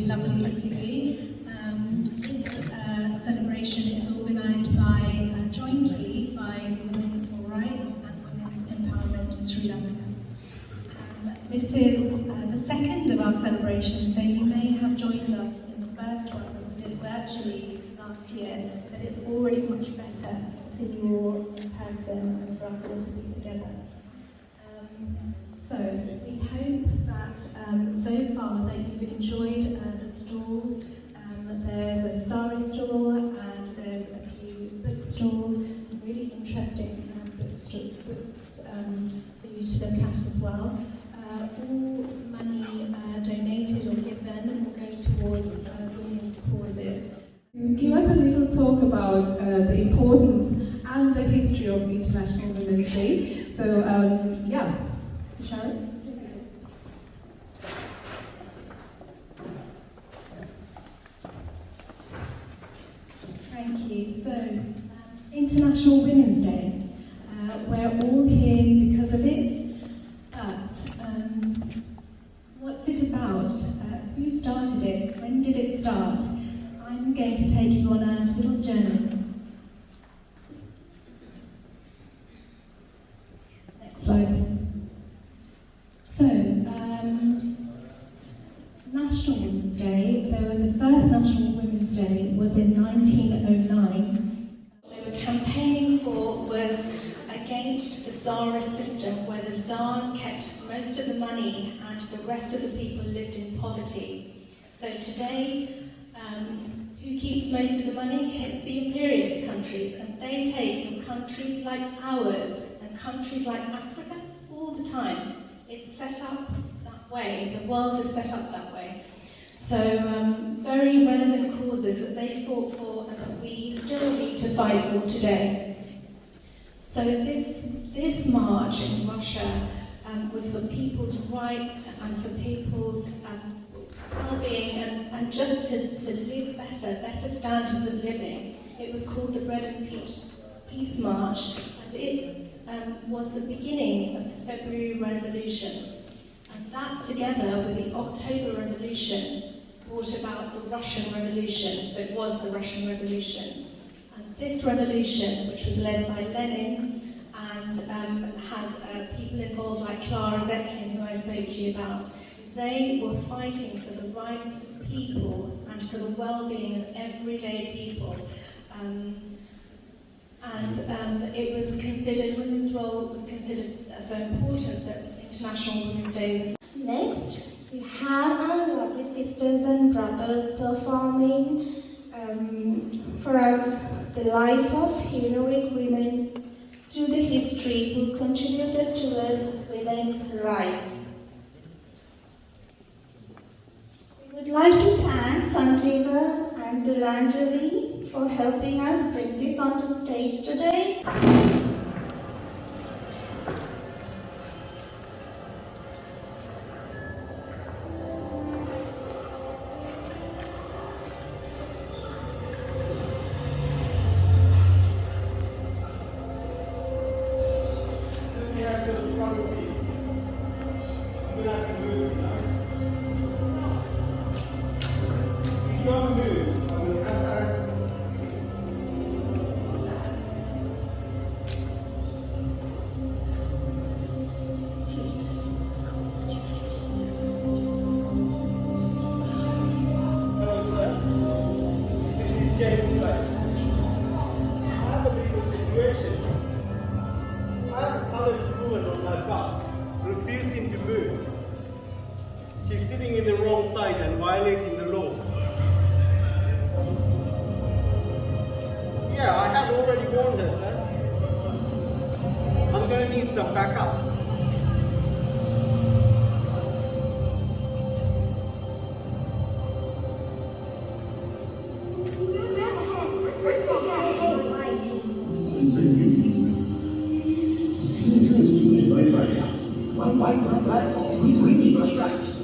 lovely to see you. This celebration is organised by jointly by Women for Rights and Women's Empowerment Sri Lanka. This is the second of our celebrations, so you may have joined us in the first one that we did virtually last year, but it's already much better to see you all in person and for us all to be together. So we hope that so far that you've enjoyed the stalls. There's a sari stall and there's a few book stalls, some really interesting books for you to look at as well. All money donated or given will go towards women's causes. Give us a little talk about the importance and the history of International Women's Day. So, yeah, Sharon? Thank you. So, International Women's Day. We're all here because of it, but what's it about? Who started it? When did it start? I'm going to take you on a little journey. Next slide, please. So, National Women's Day, the first National Women's Day was in 1909. What they were campaigning for was against the Tsarist system, where the Tsars kept most of the money and the rest of the people lived in poverty. So today, who keeps most of the money? It's the imperialist countries, and they take from countries like ours and countries like Africa all the time. It's set up that way, the world is set up that way. So very relevant causes that they fought for and that we still need to fight for today. So this march in Russia was for people's rights and for people's well-being and just to live better standards of living. It was called the Bread and Peace March, and it was the beginning of the February Revolution. And that, together with the October Revolution, brought about the Russian Revolution. So it was the Russian Revolution. And this revolution, which was led by Lenin and had people involved like Clara Zetkin, who I spoke to you about, they were fighting for the rights of people and for the well-being of everyday people. It was considered, women's role was considered so important that International Women's Day was. Next, we have our lovely sisters and brothers performing for us the life of heroic women through the history who contributed towards women's rights. We would like to thank Sanjeeva and Dilanjali for helping us bring this onto stage today. Refusing to move. She's sitting in the wrong side and violating the law. Yeah, I have already warned her, sir. I'm going to need some backup. One white, one black, one green, one stripes.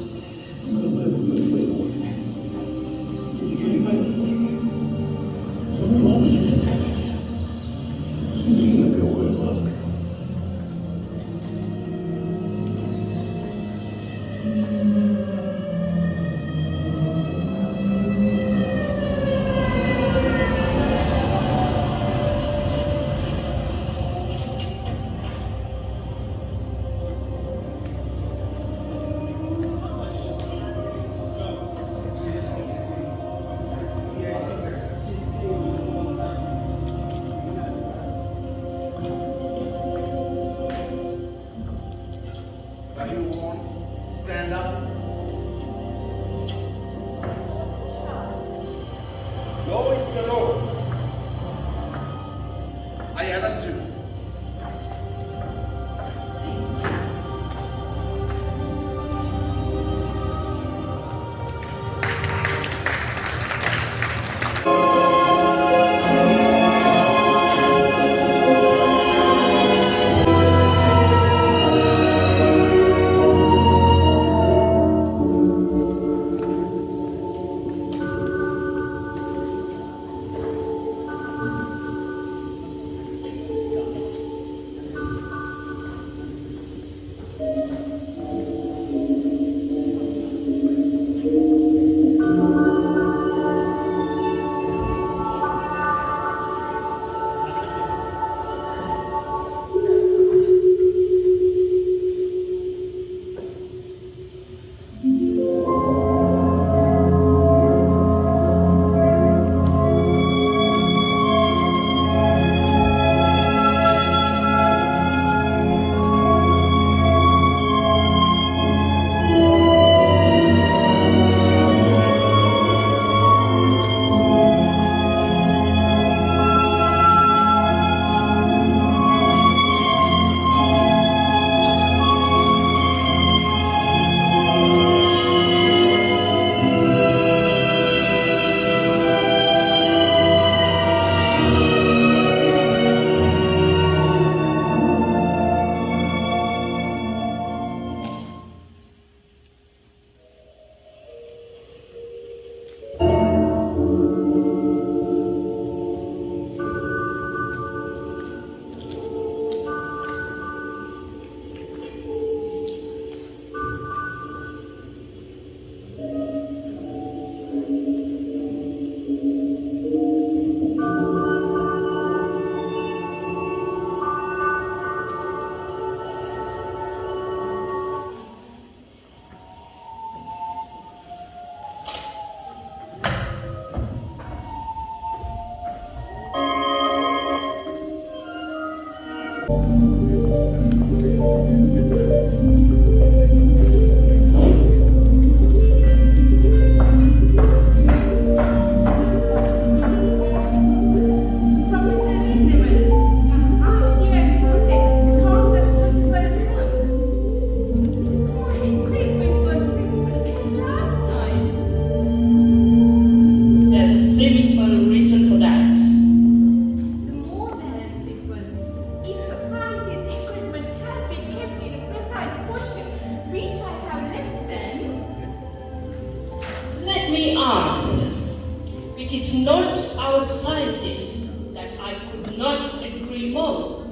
it's not our scientists that I could not agree more.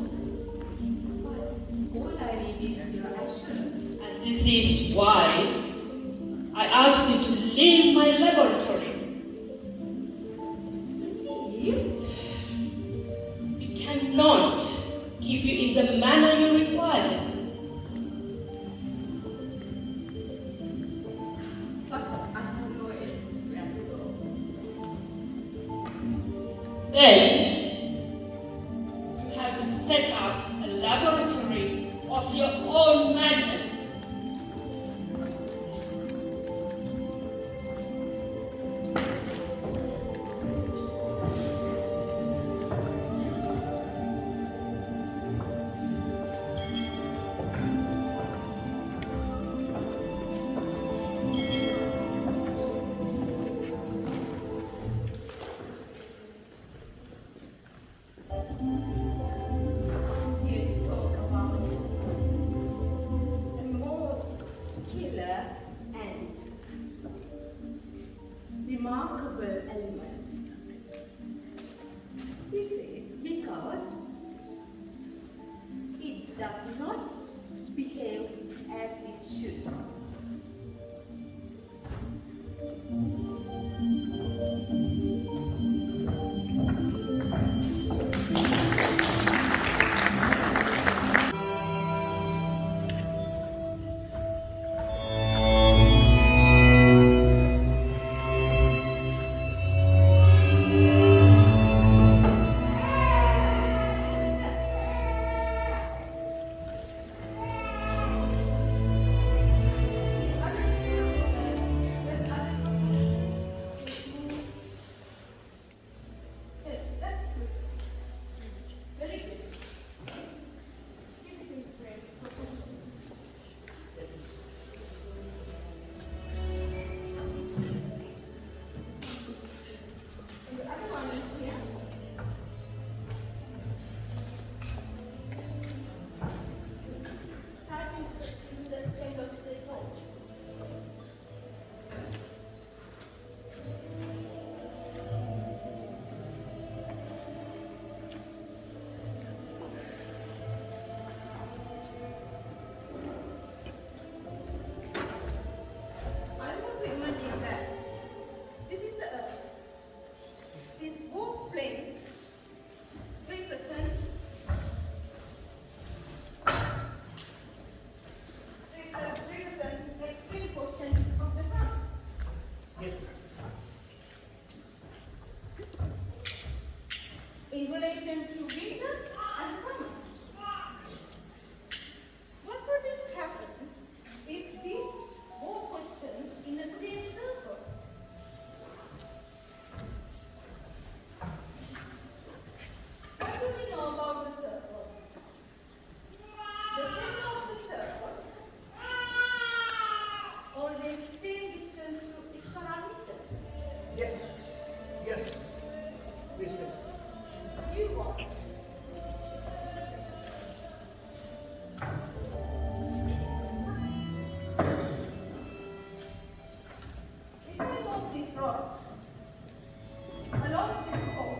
But all I need is your assurance. And this is why I ask you to leave my laboratory. We cannot keep you in the manner you require. But I don't know else where to go. Then you have to set up a laboratory of your own madness. Here to talk about the most killer and remarkable element. This is because it does not behave as it should. Yes, that's good. Very good. Give it a break. And the other one is here. Starting in the center of the hole. I want to imagine that this is the earth. These both planes represents extreme portion of the sun. In relation to winter and summer. What would happen if these both portions in the same circle? What do we know about the circle? The center of the circle always same distance to its parameter. Yes. Yes. Mister. You what? If I move this rod along this pole,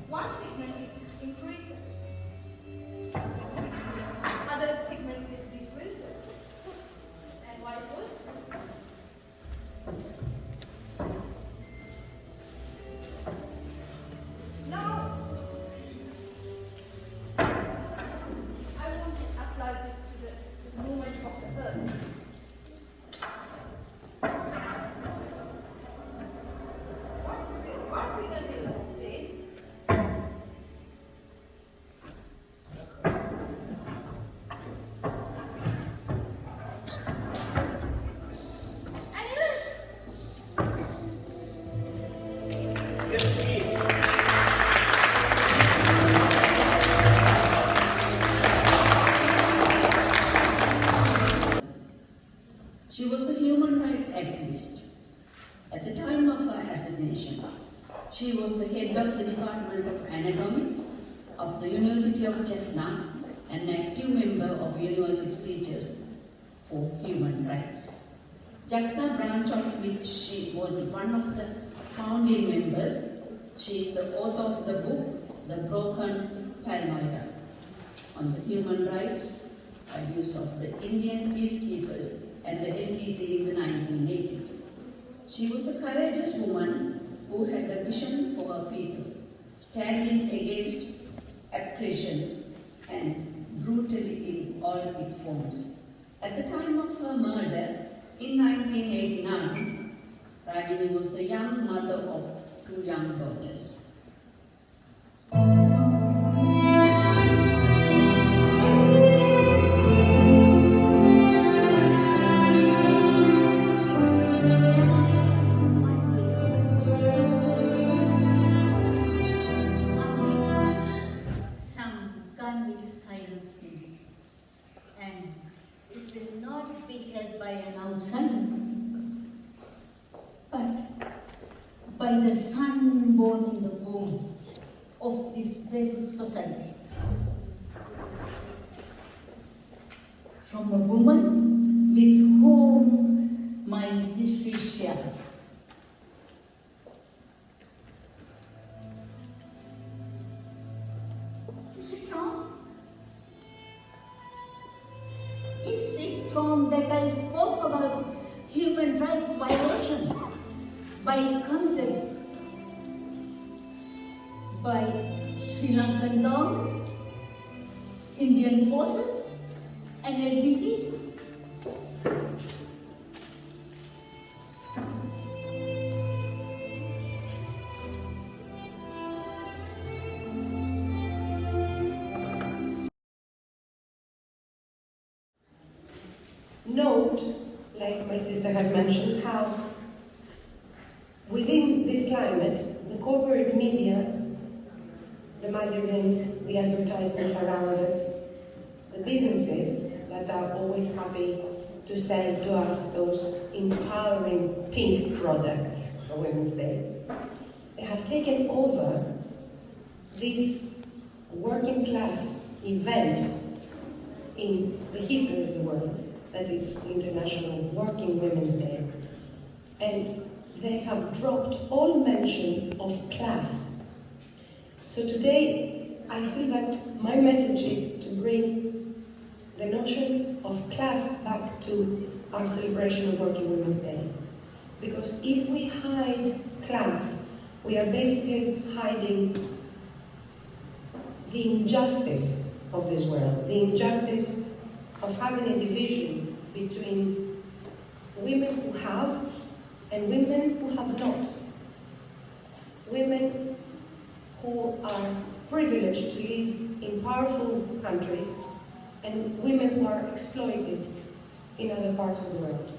one segment is increases, other segment is decreases, and vice versa. Now, I want to apply this to the movement of the earth. What we can do today? Yes, please. She was a human rights activist. At the time of her assassination, she was the head of the Department of Anatomy of the University of Jaffna and an active member of University Teachers for Human Rights. Jaffna branch of which she was one of the founding members. She is the author of the book, The Broken Palmyra, on the human rights abuse of the Indian peacekeepers and the LTT in the 1980s. She was a courageous woman who had a vision for her people, standing against oppression and brutality in all its forms. At the time of her murder in 1989, Ragini was the young mother of 2 young daughters. Some gun will silence me, and it will not be held by an outsider, but by the son born in the womb of this very society. From a woman with whom my history shared. Is it wrong? Is it wrong that I spoke about human rights violation committed by Sri Lankan law, Indian forces, and LTT? Note, like my sister has mentioned, how within this climate, the corporate media, the magazines, the advertisements around us, the businesses that are always happy to sell to us those empowering pink products for Women's Day, they have taken over this working class event in the history of the world, that is the International Working Women's Day, and they have dropped all mention of class. So today, I feel that my message is to bring the notion of class back to our celebration of Working Women's Day. Because if we hide class, we are basically hiding the injustice of this world, the injustice of having a division between women who have and women who have not. Women who are privileged to live in powerful countries and women who are exploited in other parts of the world.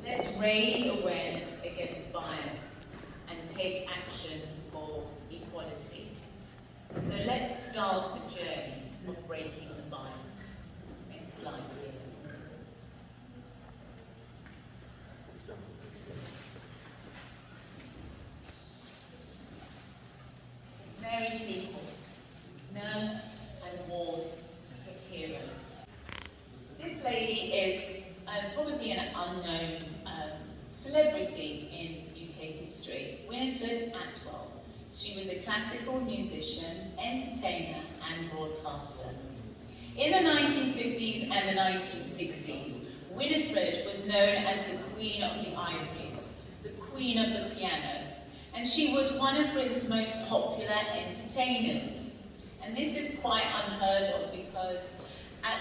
Let's raise awareness against bias and take action for equality. So let's start the journey of breaking the bias. Next slide, please. classical musician, entertainer, and broadcaster. In the 1950s and the 1960s, Winifred was known as the Queen of the Ivories, the Queen of the Piano, and she was one of Britain's most popular entertainers. And this is quite unheard of because at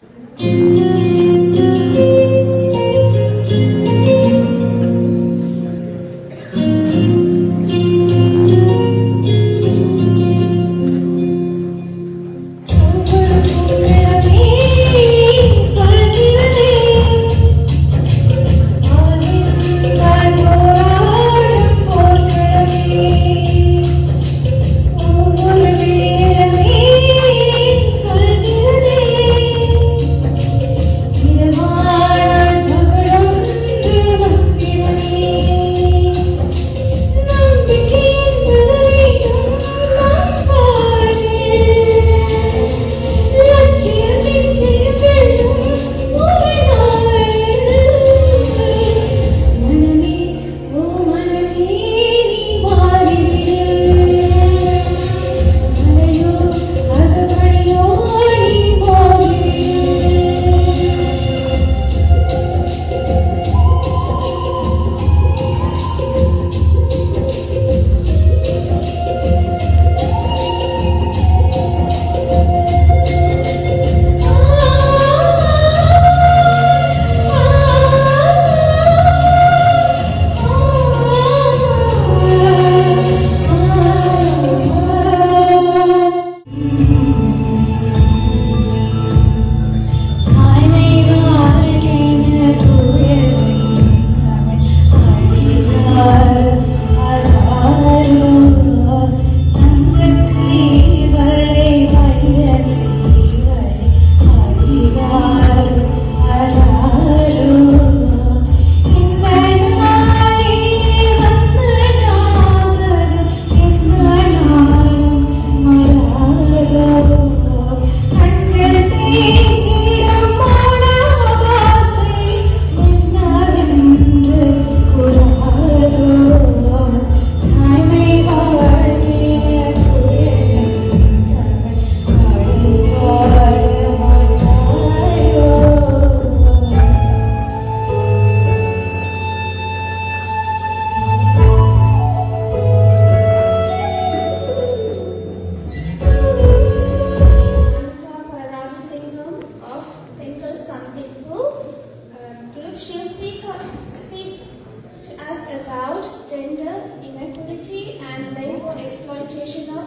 about gender inequality and labor exploitation of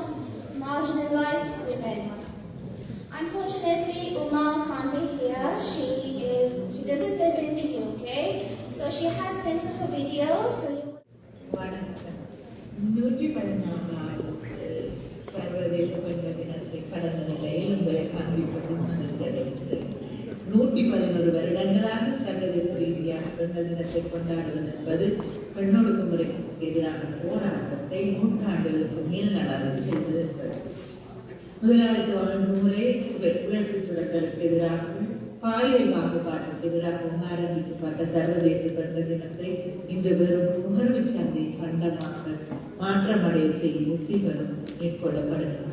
marginalized women. Unfortunately, Uma can't be here. She doesn't live in the UK, so she has sent us a video. So நூற்றி 11 வருடங்களாக சர்வதேச ரீதியாக பெண்கள் தினத்தை கொண்டாடுவது என்பது பெண்ணொடுக்குமுறைக்கு எதிரான போராட்டத்தை நூற்றாண்டுகளுக்கு மேல் நடந்து சென்றிருக்கிறது. முதலாளித்துவ அணுகுமுறை உழைப்பு சுரண்டலுக்கு எதிராகவும் பாலியல் பாகுபாட்டுக்கு எதிராகவும் ஆரம்பிக்கப்பட்ட சர்வதேச பெண்கள் தினத்தை இன்று வெறும் நுகர்வு சந்தை கண்டமாக மாற்றமடைய செய்யும் உத்திகளும் மேற்கொள்ளப்படுகின்றன.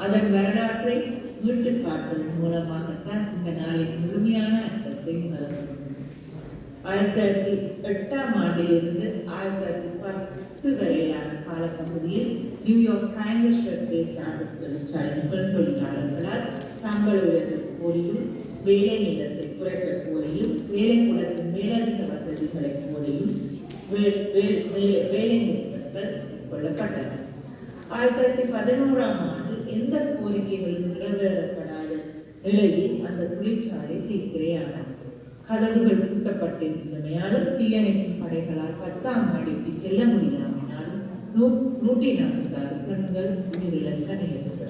அதன் வரலாற்றை மீட்டு காட்டுவதன் மூலமாகத்தான் இந்த நாளின் முழுமையான அர்த்தத்தை உணர்ந்தது. 1908 ஆண்டிலிருந்து 1910 வரையிலான காலப்பகுதியில் நியூயார்க் ட்ரையாங்கிள் ஷர்ட் பேஸ் தொழிற்சாலையின் பெண் தொழிலாளர்களால் சம்பள உயர்வு கோரியும் வேலை நேரத்தை குறைக்க கோரியும் வேலை கூடத்தின் மேலதிக வசதிகளை கோரியும் வேலை நிறுத்தங்கள் கொள்ளப்பட்டன. 1911 ஆண்டு எந்த கோரிக்கைகளும் நிறைவேறப்படாத நிலையில் அந்த தொழிற்சாலை தீக்கிரையானது. கதவுகள் பூட்டப்பட்டிருந்தமையாலும் தீயணைக்கும் படைகளால் 10ஆம் மாடிக்கு செல்ல முடியாமையாலும் 146 பெண்கள் உயிரிழக்க நேர்ந்தது.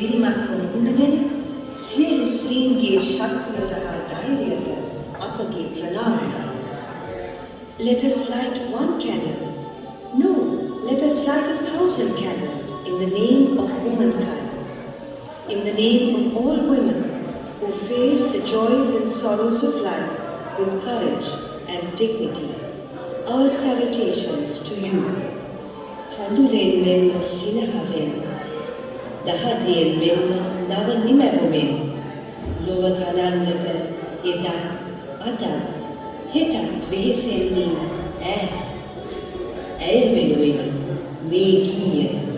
දිරිමත් වන උණදෙන සියලු ස්ත්‍රීන්ගේ ශක්තියට හා ධෛර්යයට අපගේ ප්‍රණාමය. Let us light one candle. No, let us light 1,000 candles in the name of womankind, in the name of all women who face the joys and sorrows of life with courage and dignity. Our salutations to you. Kandulen menna sinahaven, dahadiyen menna nava nimavumen, lova kanannata eda ada hetat vehesenni ඇය වෙනුවෙන් මේ ගීය